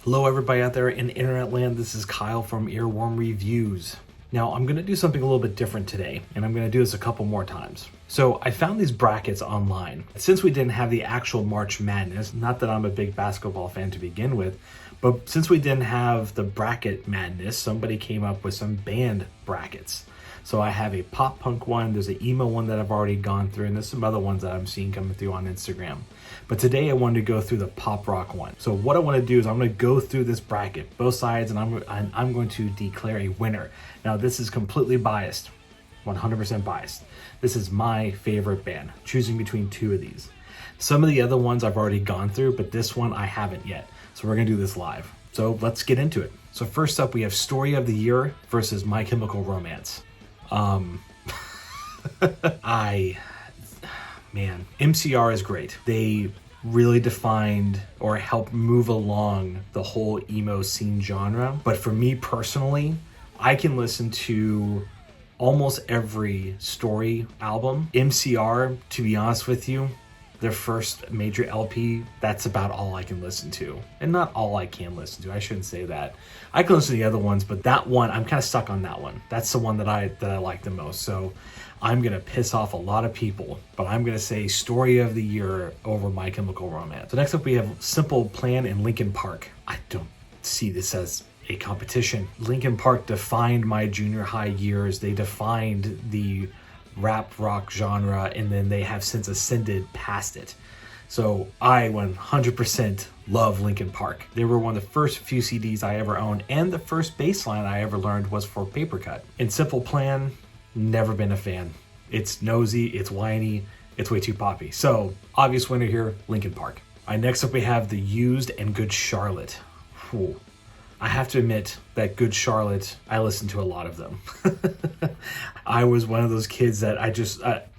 Hello everybody out there in internet land, this is Kyle from Earworm Reviews. Now I'm going to do something a little bit different today, and I'm going to do this a couple more times. So I found these brackets online. Since we didn't have the actual March Madness, not that I'm a big basketball fan to begin with, but since we didn't have the bracket madness, somebody came up with some band brackets. So I have a pop punk one, there's an emo one that I've already gone through, and there's some other ones that I'm seeing coming through on Instagram. But today I wanted to go through the pop rock one. So what I want to do is I'm going to go through this bracket, both sides, and I'm going to declare a winner. Now this is completely biased, 100% biased. This is my favorite band, choosing between two of these. Some of the other ones I've already gone through, but this one I haven't yet. So we're going to do this live. So let's get into it. So first up we have Story of the Year versus My Chemical Romance. MCR is great. They really defined or helped move along the whole emo scene genre. But for me personally, I can listen to almost every Story album. MCR, to be honest with you, their first major LP, that's about all I can listen to. And not all I can listen to, I shouldn't say that. I can listen to the other ones, but that one, I'm kind of stuck on that one. That's the one that I like the most. So I'm gonna piss off a lot of people, but I'm gonna say Story of the Year over My Chemical Romance. So next up we have Simple Plan and Linkin Park. I don't see this as a competition. Linkin Park defined my junior high years. They defined the rap rock genre, and then they have since ascended past it. So I 100% love Linkin Park. They were one of the first few CDs I ever owned, and the first bass line I ever learned was for Paper Cut. In Simple Plan, never been a fan. It's nosy, it's whiny, it's way too poppy. So obvious winner here, Linkin Park. All right, next up we have The Used and Good Charlotte. Whew. I have to admit that Good Charlotte, I listened to a lot of them. I was one of those kids that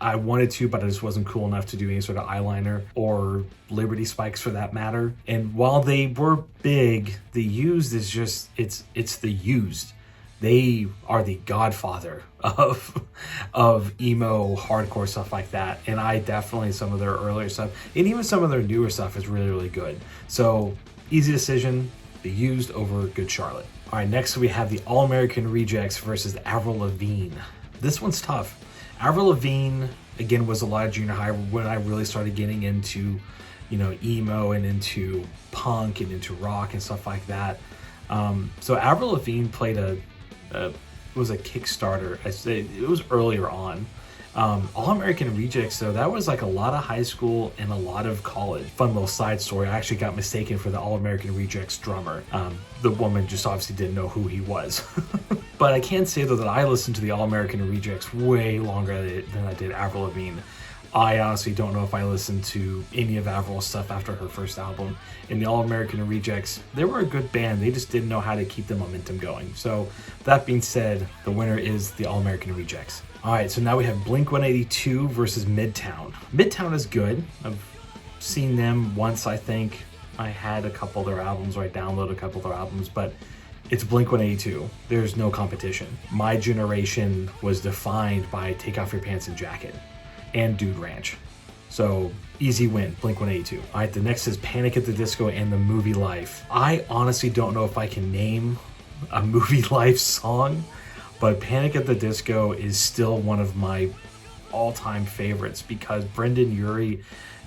I wanted to, but I just wasn't cool enough to do any sort of eyeliner or Liberty spikes for that matter. And while they were big, The Used is just, it's The Used. They are the godfather of emo, hardcore stuff like that. And I definitely, some of their earlier stuff, and even some of their newer stuff is really, really good. So easy decision. The Used over Good Charlotte. All right, next we have the All-American Rejects versus Avril Lavigne. This one's tough. Avril Lavigne, again, was a lot of junior high when I really started getting into, emo and into punk and into rock and stuff like that. So Avril Lavigne played was a Kickstarter. It was earlier on. All-American Rejects, though, that was like a lot of high school and a lot of college. Fun little side story, I actually got mistaken for the All-American Rejects drummer. The woman just obviously didn't know who he was. But I can say, though, that I listened to the All-American Rejects way longer than I did Avril Lavigne. I honestly don't know if I listened to any of Avril's stuff after her first album. And the All-American Rejects, they were a good band. They just didn't know how to keep the momentum going. So that being said, the winner is the All-American Rejects. All right, so now we have Blink-182 versus Midtown. Midtown is good. I've seen them once, I think. I had a couple of their albums, or I downloaded a couple of their albums, but it's Blink-182. There's no competition. My generation was defined by Take Off Your Pants and Jacket and Dude Ranch. So easy win, Blink-182. All right, the next is Panic at the Disco and The Movie Life. I honestly don't know if I can name a Movie Life song, but Panic at the Disco is still one of my all-time favorites because Brendan Urie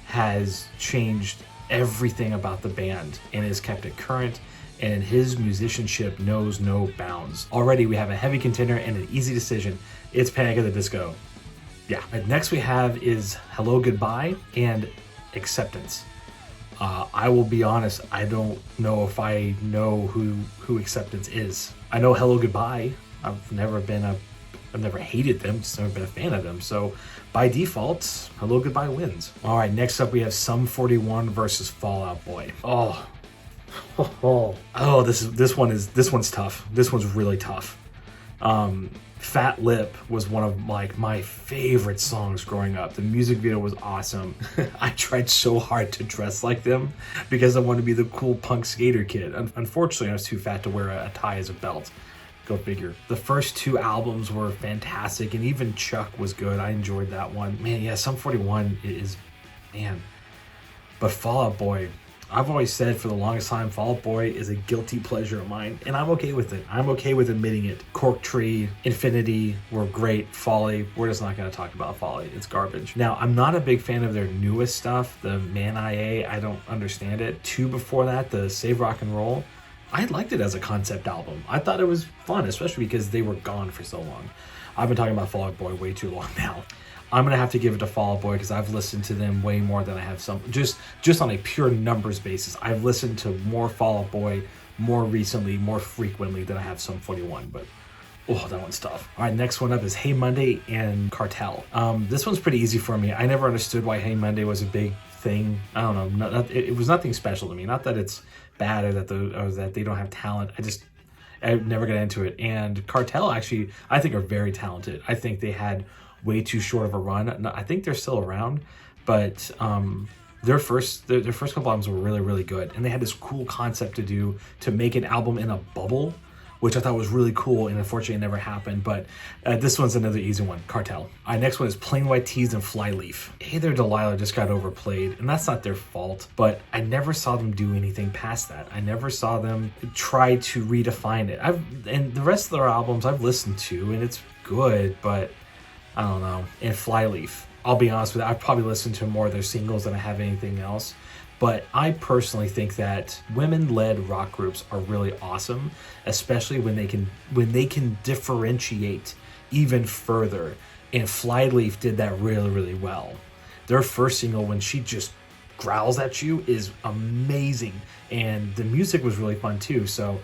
has changed everything about the band and has kept it current, and his musicianship knows no bounds. Already we have a heavy contender and an easy decision. It's Panic at the Disco. Yeah. Right, next we have is Hello Goodbye and Acceptance. I will be honest, I don't know if I know who Acceptance is. I know Hello Goodbye. I've never hated them, just never been a fan of them. So by default, Hello Goodbye wins. All right, next up we have Sum 41 versus Fall Out Boy. This one's tough. This one's really tough. Fat Lip was one of my favorite songs growing up. The music video was awesome. I tried so hard to dress like them because I wanted to be the cool punk skater kid. Unfortunately, I was too fat to wear a tie as a belt. Go figure. The first two albums were fantastic, and even Chuck was good. I enjoyed that one. Man, yeah, Sum 41 is, man. But Fall Out Boy, I've always said for the longest time, Fall Out Boy is a guilty pleasure of mine, and I'm okay with it. I'm okay with admitting it. Cork Tree, Infinity were great. Folly, we're just not going to talk about Folly. It's garbage. Now, I'm not a big fan of their newest stuff, the Man IA. I don't understand it. Two before that, the Save Rock and Roll. I liked it as a concept album. I thought it was fun, especially because they were gone for so long. I've been talking about Fall Out Boy way too long now. I'm gonna have to give it to Fall Out Boy because I've listened to them way more than I have some. Just on a pure numbers basis, I've listened to more Fall Out Boy more recently, more frequently than I have Sum 41. But oh, that one's tough. All right, next one up is Hey Monday and Cartel. This one's pretty easy for me. I never understood why Hey Monday was a big thing. I don't know. It was nothing special to me. Not that it's bad or that they don't have talent. I never got into it. And Cartel actually, I think, are very talented. I think they had way too short of a run. I think they're still around, but their first couple albums were really, really good. And they had this cool concept to make an album in a bubble, which I thought was really cool, and unfortunately it never happened. But this one's another easy one, Cartel. All right, next one is Plain White Tees and Flyleaf. Hey There Delilah just got overplayed, and that's not their fault, but I never saw them do anything past that. I never saw them try to redefine it. And the rest of their albums I've listened to, and it's good, but I don't know. And Flyleaf, I'll be honest with you, I've probably listened to more of their singles than I have anything else. But I personally think that women-led rock groups are really awesome, especially when they can differentiate even further. And Flyleaf did that really, really well. Their first single, when she just growls at you, is amazing, and the music was really fun too. So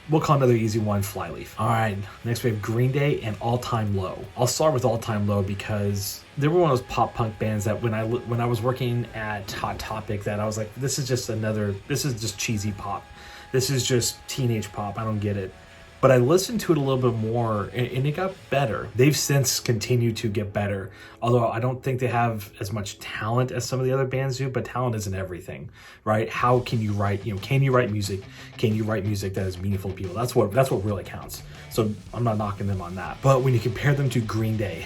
we'll call another easy one Flyleaf. All right, next we have Green Day and All Time Low. I'll start with All Time Low because they were one of those pop punk bands that when I was working at Hot Topic, that I was like, this is just cheesy pop. This is just teenage pop. I don't get it. But I listened to it a little bit more, and it got better. They've since continued to get better, although I don't think they have as much talent as some of the other bands do, but talent isn't everything, right? How can you write, can you write music? Can you write music that is meaningful to people? That's what really counts. So I'm not knocking them on that. But when you compare them to Green Day,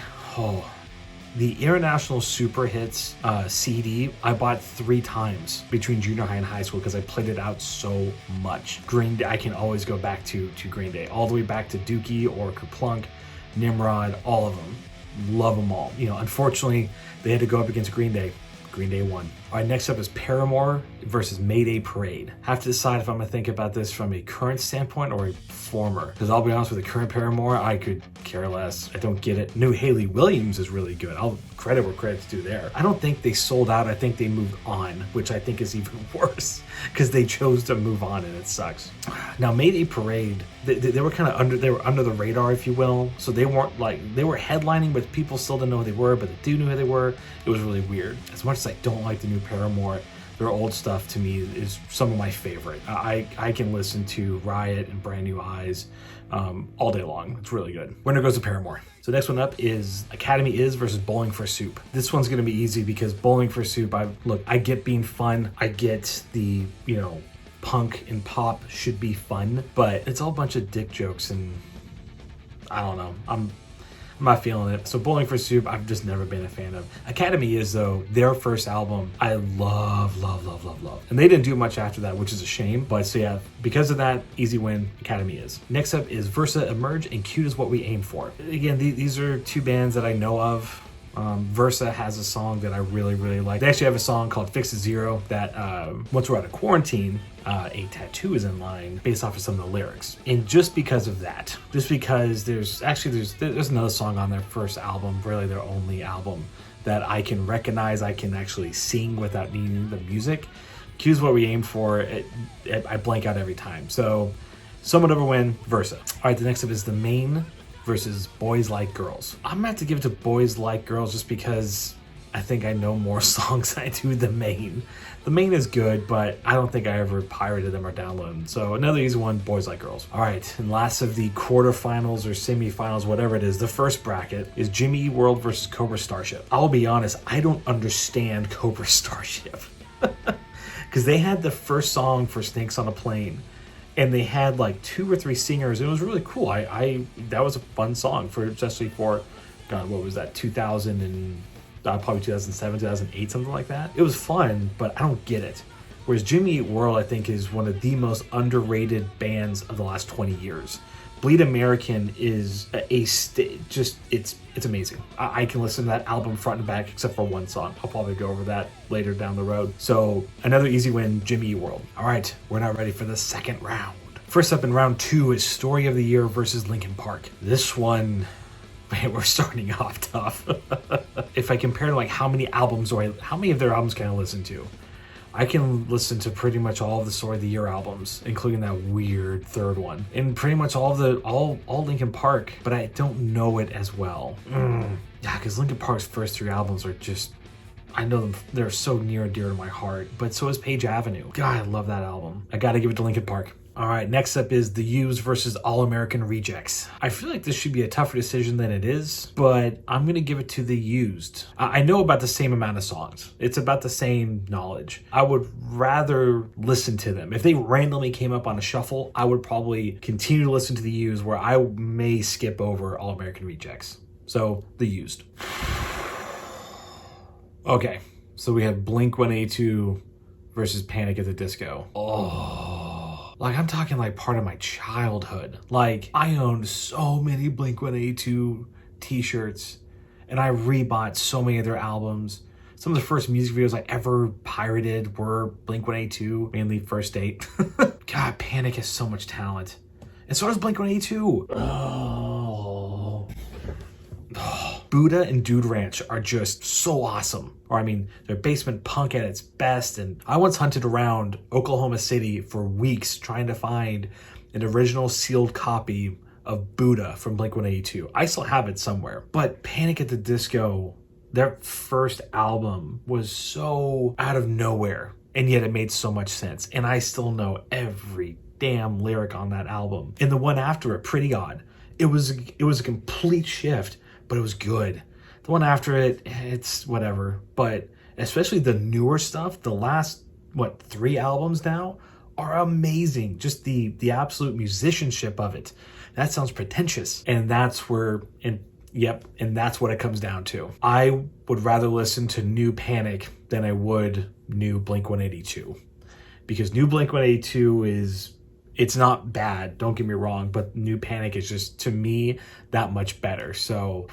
the International Super Hits CD, I bought 3 times between junior high and high school because I played it out so much. Green Day, I can always go back to Green Day, all the way back to Dookie or Kerplunk, Nimrod, all of them. Love them all. Unfortunately, they had to go up against Green Day. Green Day won. All right, next up is Paramore versus Mayday Parade. Have to decide if I'm gonna think about this from a current standpoint or a former. Because I'll be honest with the current Paramore, I could care less. I don't get it. New Haley Williams is really good. I'll credit where credit's due there. I don't think they sold out. I think they moved on, which I think is even worse because they chose to move on, and it sucks. Now Mayday Parade, they were kind of under the radar, if you will. So they weren't they were headlining, but people still didn't know who they were, but they do know who they were. It was really weird. As much as I don't like the new Paramore, their old stuff to me is some of my favorite. I can listen to Riot and Brand New Eyes all day long. It's really good. Winner goes to Paramore. So next one up is Academy Is versus Bowling for Soup. This one's gonna be easy because Bowling for Soup, I get being fun. I get the, punk and pop should be fun, but it's all a bunch of dick jokes, and I don't know. I'm not feeling it. So Bowling for Soup, I've just never been a fan of. Academy Is, though, their first album, I love. And they didn't do much after that, which is a shame. But so yeah, because of that, easy win, Academy Is. Next up is Versa Emerge and Cute Is What We Aim For. Again, these are 2 bands that I know of. Versa has a song that I really, really like. They actually have a song called Fix It Zero that once we're out of quarantine, a tattoo is in line based off of some of the lyrics. And just because of that, just because there's another song on their first album, really their only album, that I can recognize, I can actually sing without needing the music. Cue Is What We Aim For, I blank out every time. So someone over win, Versa. All right, the next up is The Main versus Boys Like Girls. I'm gonna have to give it to Boys Like Girls just because I think I know more songs than I do The Main. The Main is good, but I don't think I ever pirated them or downloaded them. So another easy one, Boys Like Girls. All right, and last of the quarterfinals or semifinals, whatever it is, the first bracket is Jimmy Eat World versus Cobra Starship. I'll be honest, I don't understand Cobra Starship because they had the first song for Snakes on a Plane. And they had 2 or 3 singers. It was really cool. That was a fun song especially for, God, what was that? 2000 and probably 2007, 2008, something like that. It was fun, but I don't get it. Whereas Jimmy Eat World, I think, is one of the most underrated bands of the last 20 years. Bleed American is it's amazing. I can listen to that album front and back except for one song. I'll probably go over that later down the road. So another easy win, Jimmy Eat World. All right, we're now ready for the second round. First up in round 2 is Story of the Year versus Linkin Park. This one, man, we're starting off tough. If I compare to like how many of their albums can I listen to? I can listen to pretty much all of the Story of the Year albums, including that weird third one, and pretty much all Linkin Park, but I don't know it as well. Yeah, because Linkin Park's first 3 albums are just, I know them, they're so near and dear to my heart, but so is Page Avenue. God, I love that album. I gotta give it to Linkin Park. All right, next up is The Used versus All American Rejects. I feel like this should be a tougher decision than it is, but I'm going to give it to The Used. I know about the same amount of songs. It's about the same knowledge. I would rather listen to them. If they randomly came up on a shuffle, I would probably continue to listen to The Used, where I may skip over All American Rejects. So, The Used. Okay, so we have Blink-182 versus Panic at the Disco. Like, I'm talking like part of my childhood. Like, I owned so many Blink-182 t-shirts, and I rebought so many of their albums. Some of the first music videos I ever pirated were Blink-182, mainly First Date. God, Panic has so much talent. And so does Blink-182. Buddha and Dude Ranch are just so awesome. Or I mean, they're basement punk at its best. And I once hunted around Oklahoma City for weeks trying to find an original sealed copy of Buddha from Blink-182. I still have it somewhere. But Panic at the Disco, their first album was so out of nowhere, and yet it made so much sense. And I still know every damn lyric on that album. And the one after it, Pretty Odd, it was a complete shift, but it was good. The one after it, it's whatever. But especially the newer stuff, the last, 3 albums now are amazing. Just the absolute musicianship of it. That sounds pretentious. And that's where, and that's what it comes down to. I would rather listen to new Panic than I would new Blink-182. Because new Blink-182 it's not bad, don't get me wrong, but new Panic is just, to me, that much better. So,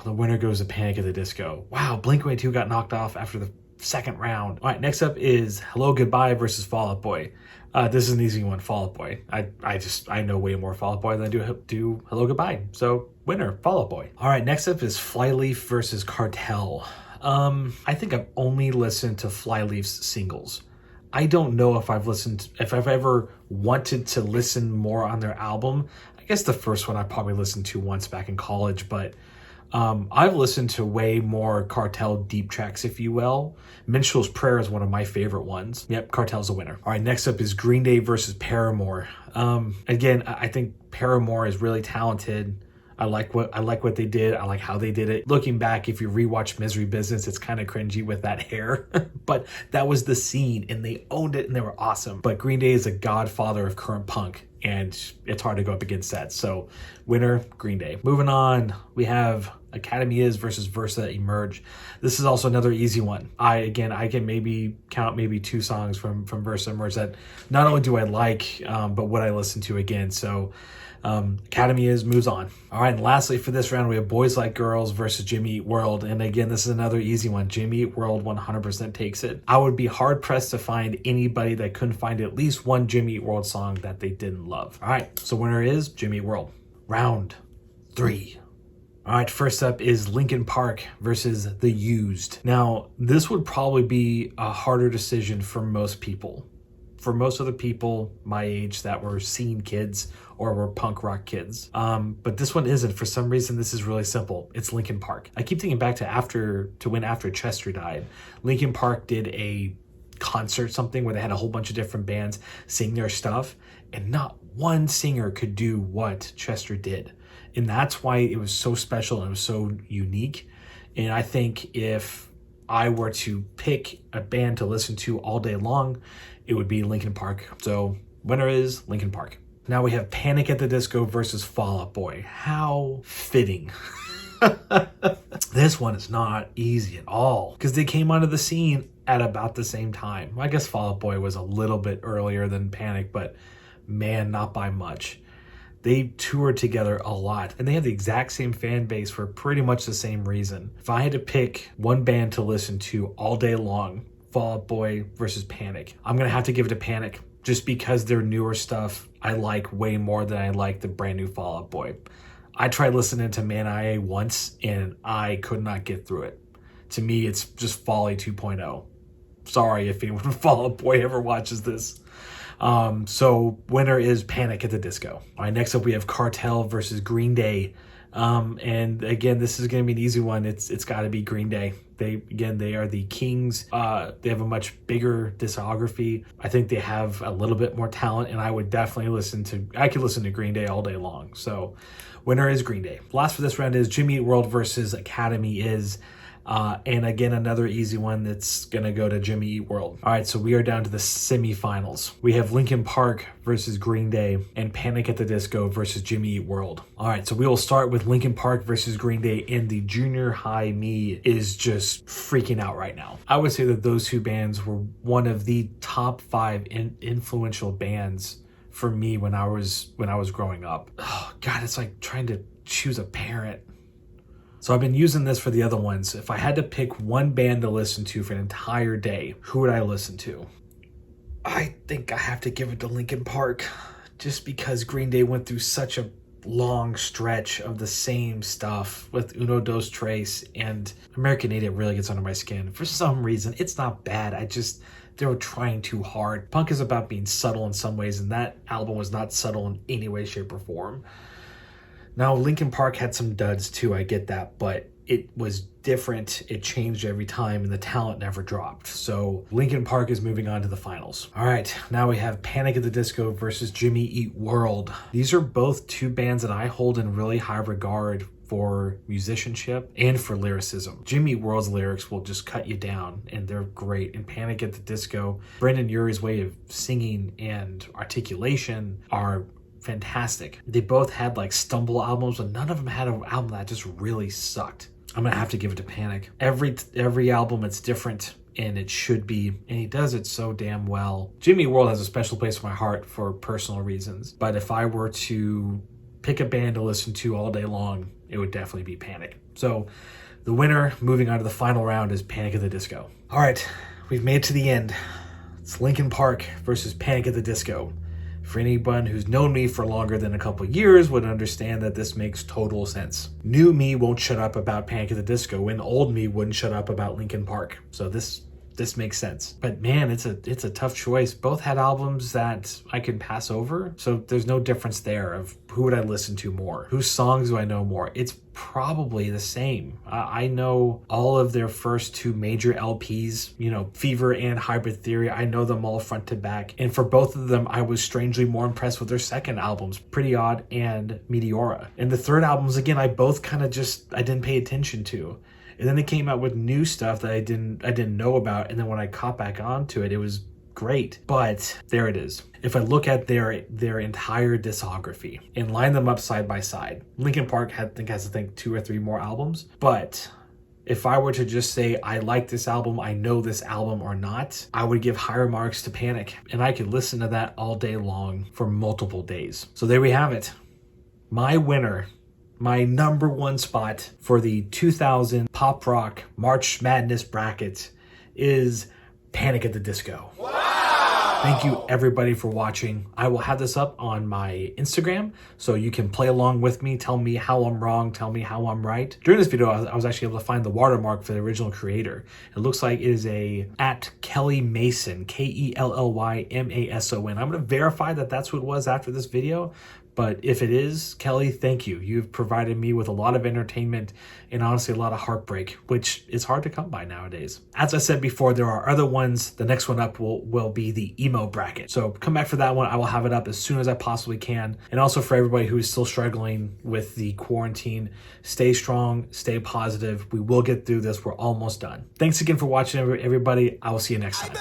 the winner goes to Panic at the Disco. Wow, Blink-182 got knocked off after the second round. All right, next up is Hello Goodbye versus Fall Out Boy. This is an easy one, Fall Out Boy. I know way more Fall Out Boy than I do Hello Goodbye. So, winner, Fall Out Boy. All right, next up is Flyleaf versus Cartel. I think I've only listened to Flyleaf's singles. I don't know if I've ever wanted to listen more on their album. I guess the first one I probably listened to once back in college, but I've listened to way more Cartel deep tracks, if you will. Minstrel's Prayer is one of my favorite ones. Yep, Cartel's a winner. All right, next up is Green Day versus Paramore. Again, I think Paramore is really talented. I like what they did. I like how they did it. Looking back, if you rewatch Misery Business, it's kind of cringy with that hair. But that was the scene, and they owned it, and they were awesome. But Green Day is a godfather of current punk, and it's hard to go up against that. So, winner, Green Day. Moving on, we have Academy Is versus Versa Emerge. This is also another easy one. I can maybe count 2 songs from Versa Emerge that not only do I like, but what I listen to again. So, Academy Is moves on. All right, and lastly for this round, we have Boys Like Girls versus Jimmy Eat World. And again, this is another easy one. Jimmy Eat World 100% takes it. I would be hard pressed to find anybody that couldn't find at least one Jimmy Eat World song that they didn't love. All right, so winner is Jimmy Eat World. Round 3. All right, first up is Linkin Park versus The Used. Now, this would probably be a harder decision for most people. For most of the people my age that were scene kids or were punk rock kids. But this one isn't. For some reason, this is really simple. It's Linkin Park. I keep thinking back to when after Chester died, Linkin Park did a concert something where they had a whole bunch of different bands sing their stuff, and not one singer could do what Chester did. And that's why it was so special and it was so unique. And I think if I were to pick a band to listen to all day long, it would be Linkin Park. So winner is Linkin Park. Now we have Panic at the Disco versus Fall Out Boy. How fitting. This one is not easy at all because they came onto the scene at about the same time. I guess Fall Out Boy was a little bit earlier than Panic, but man, not by much. They toured together a lot, and they have the exact same fan base for pretty much the same reason. If I had to pick one band to listen to all day long, Fall Out Boy versus Panic, I'm gonna have to give it to Panic, just because their newer stuff I like way more than I like the brand new Fall Out Boy. I tried listening to Man IA once, and I could not get through it. To me, it's just Folly 2.0. Sorry if anyone from Fall Out Boy ever watches this. So winner is Panic at the Disco. All right, next up we have Cartel versus Green Day. And again, this is going to be an easy one. It's got to be Green Day. They are the kings. They have a much bigger discography. I think they have a little bit more talent, and I would definitely I could listen to Green Day all day long. So winner is Green Day. Last for this round is Jimmy Eat World versus Academy Is. And again, another easy one that's going to go to Jimmy Eat World. All right, so we are down to the semifinals. We have Linkin Park versus Green Day and Panic at the Disco versus Jimmy Eat World. All right, so we will start with Linkin Park versus Green Day, and the junior high me is just freaking out right now. I would say that those two bands were one of the top 5 influential bands for me when I was growing up. Oh God, it's like trying to choose a parent. So I've been using this for the other ones. If I had to pick one band to listen to for an entire day, who would I listen to? I think I have to give it to Linkin Park, just because Green Day went through such a long stretch of the same stuff with Uno Dos Tres, and American Idiot really gets under my skin. For some reason, it's not bad. They were trying too hard. Punk is about being subtle in some ways, and that album was not subtle in any way, shape, or form. Now, Linkin Park had some duds too, I get that, but it was different. It changed every time, and the talent never dropped. So Linkin Park is moving on to the finals. All right, now we have Panic at the Disco versus Jimmy Eat World. These are both two bands that I hold in really high regard for musicianship and for lyricism. Jimmy Eat World's lyrics will just cut you down, and they're great. And Panic at the Disco, Brendan Urie's way of singing and articulation are fantastic. They both had like stumble albums, but none of them had an album that just really sucked. I'm gonna have to give it to Panic. Every album, it's different, and it should be, and he does it so damn well. Jimmy Eat World has a special place in my heart for personal reasons, but if I were to pick a band to listen to all day long, it would definitely be Panic. So the winner, moving on to the final round, is Panic at the Disco. All right, we've made it to the end. It's Linkin Park versus Panic at the Disco. For anyone who's known me for longer than a couple years would understand that this makes total sense. New me won't shut up about Panic at the Disco, and old me wouldn't shut up about Linkin Park. So this makes sense. But man, it's a tough choice. Both had albums that I can pass over, so there's no difference there of who would I listen to more? Whose songs do I know more? It's probably the same. I know all of their first 2 major LPs, Fever and Hybrid Theory. I know them all front to back. And for both of them, I was strangely more impressed with their second albums, Pretty Odd and Meteora. And the third albums, again, I both kind of I didn't pay attention to. And then they came out with new stuff that I didn't know about. And then when I caught back onto it, it was great. But there it is. If I look at their entire discography and line them up side by side, Linkin Park has 2 or 3 more albums. But if I were to just say, I like this album, I know this album or not, I would give higher marks to Panic. And I could listen to that all day long for multiple days. So there we have it. My winner, my number 1 spot for the 2000 Pop Rock March Madness bracket is Panic at the Disco. Wow! Thank you everybody for watching. I will have this up on my Instagram so you can play along with me. Tell me how I'm wrong. Tell me how I'm right. During this video, I was actually able to find the watermark for the original creator. It looks like it is at Kelly Mason, KELLYMASON. I'm going to verify that that's who it was after this video. But if it is, Kelly, thank you. You've provided me with a lot of entertainment and honestly a lot of heartbreak, which is hard to come by nowadays. As I said before, there are other ones. The next one up will be the emo bracket. So come back for that one. I will have it up as soon as I possibly can. And also for everybody who is still struggling with the quarantine, stay strong, stay positive. We will get through this. We're almost done. Thanks again for watching, everybody. I will see you next time.